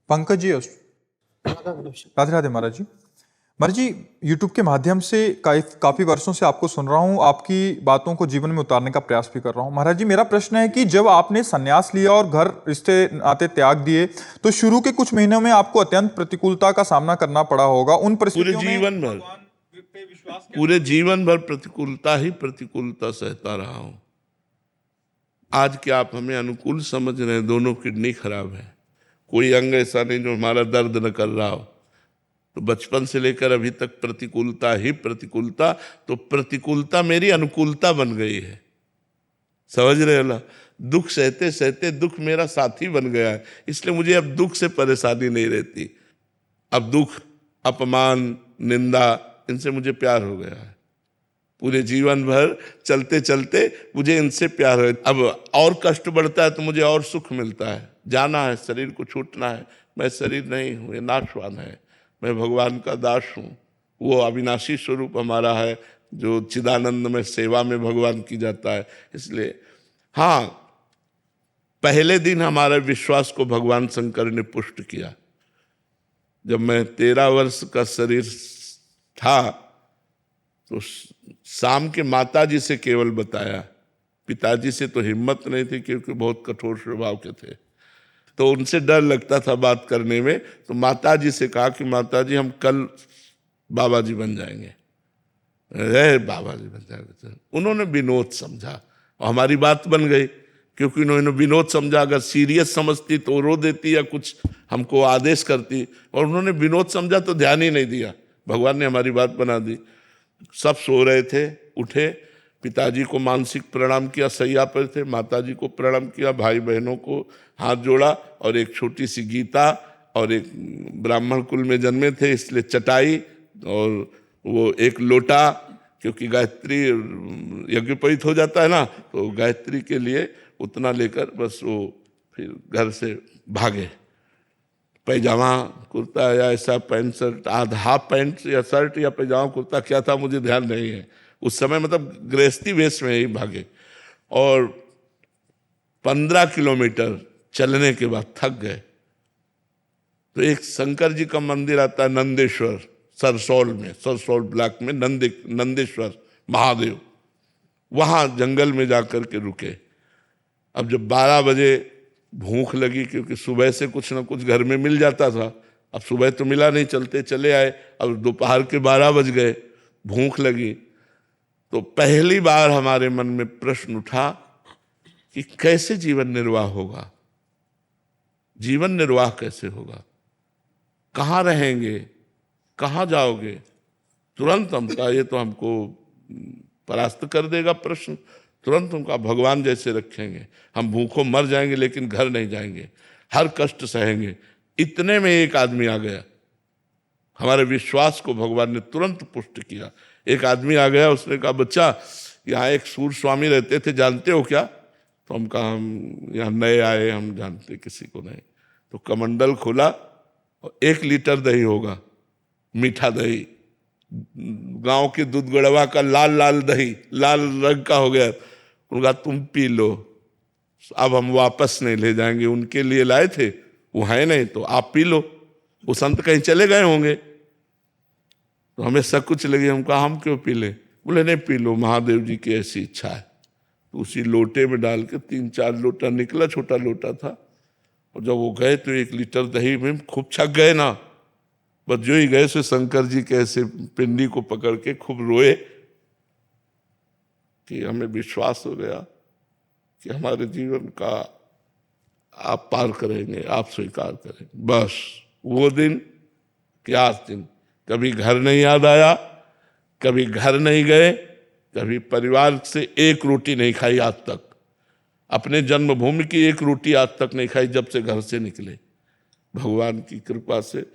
पंकज जी राधे राधे महाराज जी। महाराज जी, YouTube के माध्यम से काफी वर्षों से आपको सुन रहा हूँ, आपकी बातों को जीवन में उतारने का प्रयास भी कर रहा हूँ। महाराज जी, मेरा प्रश्न है कि जब आपने संन्यास लिया और घर रिश्ते नाते त्याग दिए तो शुरू के कुछ महीनों में आपको अत्यंत प्रतिकूलता का सामना करना पड़ा होगा। उन परिस्थितियों में पूरे जीवन भर प्रतिकूलता ही प्रतिकूलता सहता रहा हूं। आज क्या आप हमें अनुकूल समझ रहे हैं? दोनों किडनी खराब है, कोई अंग ऐसा नहीं जो हमारा दर्द न कर रहा हो। तो बचपन से लेकर अभी तक प्रतिकूलता ही प्रतिकूलता, तो प्रतिकूलता मेरी अनुकूलता बन गई है। समझ रहे हो ना? दुख सहते सहते दुख मेरा साथी बन गया है, इसलिए मुझे अब दुख से परेशानी नहीं रहती। अब दुख, अपमान, निंदा, इनसे मुझे प्यार हो गया है। पूरे जीवन भर चलते चलते मुझे इनसे प्यार है। अब और कष्ट बढ़ता है तो मुझे और सुख मिलता है। जाना है, शरीर को छूटना है। मैं शरीर नहीं हूँ, ये नाशवान है। मैं भगवान का दास हूँ। वो अविनाशी स्वरूप हमारा है जो चिदानंद में सेवा में भगवान की जाता है। इसलिए हाँ, पहले दिन हमारे विश्वास को भगवान शंकर ने पुष्ट किया। जब मैं 13 वर्ष का शरीर था तो शाम के माताजी से केवल बताया, पिताजी से तो हिम्मत नहीं थी क्योंकि बहुत कठोर स्वभाव के थे, तो उनसे डर लगता था बात करने में। तो माताजी से कहा कि माताजी हम कल बाबा जी बन जाएंगे। बाबा जी बन जाएंगे। उन्होंने विनोद समझा और हमारी बात बन गई, क्योंकि उन्होंने विनोद समझा। अगर सीरियस समझती तो रो देती या कुछ हमको आदेश करती, और उन्होंने विनोद समझा तो ध्यान ही नहीं दिया। भगवान ने हमारी बात बना दी। सब सो रहे थे, उठे, पिताजी को मानसिक प्रणाम किया, सैया पर थे, माताजी को प्रणाम किया, भाई बहनों को हाथ जोड़ा, और एक छोटी सी गीता, और एक ब्राह्मण कुल में जन्मे थे इसलिए चटाई, और वो एक लोटा, क्योंकि गायत्री यज्ञोपवीत हो जाता है ना, तो गायत्री के लिए उतना लेकर बस वो फिर घर से भागे। पैजामा कुर्ता या ऐसा पैंट शर्ट, हाफ पैंट या शर्ट या पैजामा कुर्ता क्या था मुझे ध्यान नहीं है उस समय, मतलब गृहस्थी वेश में ही भागे। और 15 किलोमीटर चलने के बाद थक गए तो एक शंकर जी का मंदिर आता है नंदेश्वर, सरसौल में, सरसौल ब्लॉक में नंदेश्वर महादेव, वहां जंगल में जाकर के रुके। अब जब 12 बजे भूख लगी, क्योंकि सुबह से कुछ ना कुछ घर में मिल जाता था, अब सुबह तो मिला नहीं, चलते चले आए। अब दोपहर के 12 बज गए, भूख लगी, तो पहली बार हमारे मन में प्रश्न उठा कि कैसे जीवन निर्वाह होगा, जीवन निर्वाह कैसे होगा, कहाँ रहेंगे, कहाँ जाओगे। तुरंत हम कहा ये तो हमको परास्त कर देगा प्रश्न। तुरंत उनका भगवान जैसे रखेंगे, हम भूखों मर जाएंगे लेकिन घर नहीं जाएंगे, हर कष्ट सहेंगे। इतने में एक आदमी आ गया, हमारे विश्वास को भगवान ने तुरंत पुष्ट किया। एक आदमी आ गया, उसने कहा बच्चा यहाँ एक सूर स्वामी रहते थे, जानते हो क्या? तो हम कहा हम यहाँ नए आए, हम जानते किसी को नहीं। तो कमंडल खोला और 1 लीटर दही होगा, मीठा दही, गांव के दूध गड़वा का लाल लाल दही, लाल रंग का हो गया। उनका तुम पी लो, अब हम वापस नहीं ले जाएंगे, उनके लिए लाए थे, वो है नहीं तो आप पी लो, वो संत कहीं चले गए होंगे। तो हमें सब कुछ लगी, हम कहा हम क्यों पी ले? बोले नहीं पी लो, महादेव जी की ऐसी इच्छा है। तो उसी लोटे में डाल के 3-4 लोटा निकला, छोटा लोटा था। और जब वो गए तो 1 लीटर दही में खूब छक गए ना, बस जो ही गए से शंकर जी के ऐसे पिंडी को पकड़ के खूब रोए कि हमें विश्वास हो गया कि हमारे जीवन का आप पार करेंगे, आप स्वीकार करेंगे। बस वो दिन क्या दिन, कभी घर नहीं याद आया, कभी घर नहीं गए, कभी परिवार से एक रोटी नहीं खाई आज तक, अपने जन्मभूमि की एक रोटी आज तक नहीं खाई जब से घर से निकले। भगवान की कृपा से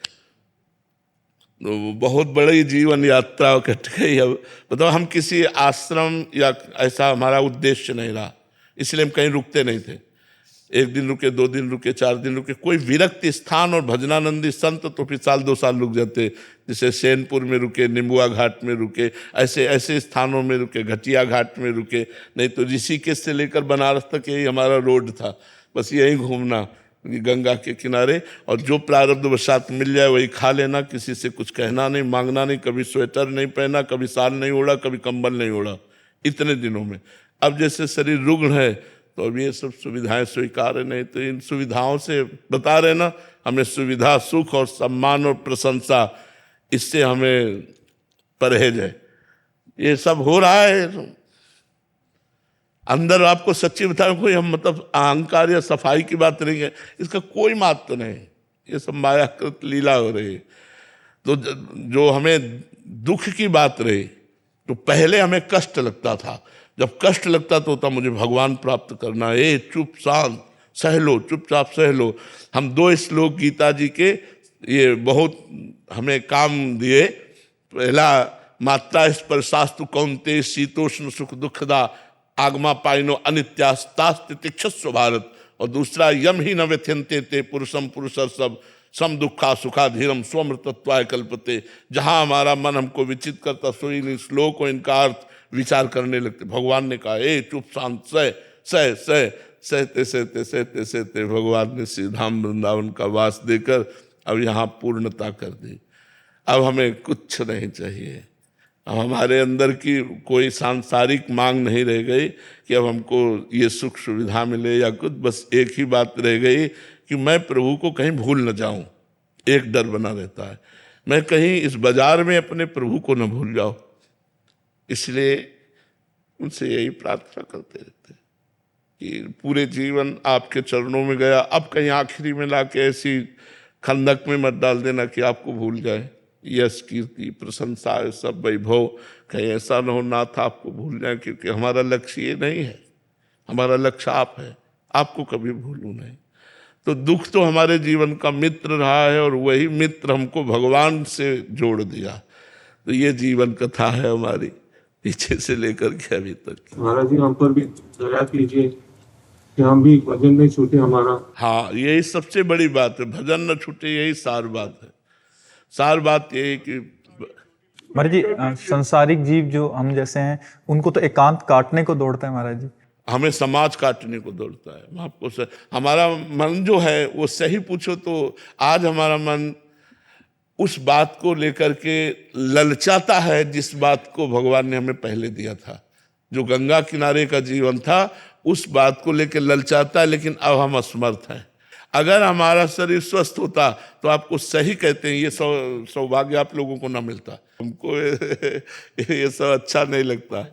तो बहुत बड़ी जीवन यात्रा कट गई। अब बताओ, हम किसी आश्रम या ऐसा हमारा उद्देश्य नहीं रहा, इसलिए हम कहीं रुकते नहीं थे। 1 दिन रुके, 2 दिन रुके, 4 दिन रुके, कोई विरक्ति स्थान और भजनानंदी संत तो फिर 1-2 साल रुक जाते। जैसे सैनपुर में रुके, निम्बुआ घाट में रुके, ऐसे ऐसे स्थानों में रुके, घटिया घाट में रुके। नहीं तो ऋषिकेश से लेकर बनारस तक यही हमारा रोड था, बस यही घूमना। गंगा के किनारे, और जो प्रारब्ध वशात मिल जाए वही खा लेना, किसी से कुछ कहना नहीं, मांगना नहीं, कभी स्वेटर नहीं पहना, कभी साल नहीं ओढ़ा, कभी कंबल नहीं ओढ़ा इतने दिनों में। अब जैसे शरीर रुग्ण है तो अब ये सब सुविधाएं स्वीकार नहीं, तो इन सुविधाओं से बता रहे ना, हमें सुविधा, सुख और सम्मान और प्रशंसा, इससे हमें परहेज है। ये सब हो रहा है अंदर। आपको सच्ची बताऊं, कोई हम मतलब अहंकार या सफाई की बात नहीं है, इसका कोई महत्व नहीं, ये सब मायाकृत लीला हो रही है। तो जो हमें दुख की बात रही, तो पहले हमें कष्ट लगता था, जब कष्ट लगता तो होता मुझे भगवान प्राप्त करना है, चुप शांत सह लो, चुपचाप सह लो। हम 2 श्लोक गीता जी के ये बहुत हमें काम दिए। पहला, मात्रा स्पर्शास्तु कौन्तेय शीतोष्ण सुख दुखदा आगमा पाइनो अनित्यास्तास्तितिक्षस्व भारत, और दूसरा, यम ही न व्यथ्यन्ते ते पुरुषम पुरुषर सब सम दुखा सुखा धीरम स्वमृतत्वाय कल्पते। जहाँ हमारा मन हमको विचित करता, सो इन श्लोक को, इनका अर्थ विचार करने लगते। भगवान ने कहा, ए चुप शांत सह सह सह सहते सहते सहते सहते भगवान ने श्री धाम वृंदावन का वास देकर अब यहाँ पूर्णता कर दी। अब हमें कुछ नहीं चाहिए, अब हमारे अंदर की कोई सांसारिक मांग नहीं रह गई कि अब हमको ये सुख सुविधा मिले या कुछ। बस एक ही बात रह गई कि मैं प्रभु को कहीं भूल न जाऊं, एक डर बना रहता है, मैं कहीं इस बाजार में अपने प्रभु को न भूल जाऊं। इसलिए उनसे यही प्रार्थना करते रहते कि पूरे जीवन आपके चरणों में गया, अब कहीं आखिरी में लाके ऐसी खंदक में मत डाल देना कि आपको भूल जाए। यश कीर्ति प्रशंसा सब वैभव, कहीं ऐसा न हो नाथ आपको भूल जाए, क्योंकि हमारा लक्ष्य ये नहीं है, हमारा लक्ष्य आप है, आपको कभी भूलूं नहीं। तो दुख तो हमारे जीवन का मित्र रहा है, और वही मित्र हमको भगवान से जोड़ दिया। तो ये जीवन कथा है हमारी, पीछे से लेकर के अभी तक। महाराज जी, हम पर भी दया कीजिए कि हम भी भजन नहीं छूटे हमारा। हाँ, यही सबसे बड़ी बात है, भजन न छूटे, यही सार बात है। सार बात यही कि महाराज जी, संसारिक जीव जो हम जैसे हैं, उनको तो एकांत काटने को दौड़ता है महाराज जी। हमें समाज काटने को दौड़ता है। आपको हमारा मन जो है वो सही पूछो तो आज हमारा मन उस बात को लेकर के ललचाता है जिस बात को भगवान ने हमें पहले दिया था। जो गंगा किनारे का जीवन था उस बात को लेकर ललचाता है, लेकिन अब हम असमर्थ हैं। अगर हमारा शरीर स्वस्थ होता तो आपको सही कहते हैं, ये सौभाग्य आप लोगों को ना मिलता। हमको ये सब अच्छा नहीं लगता।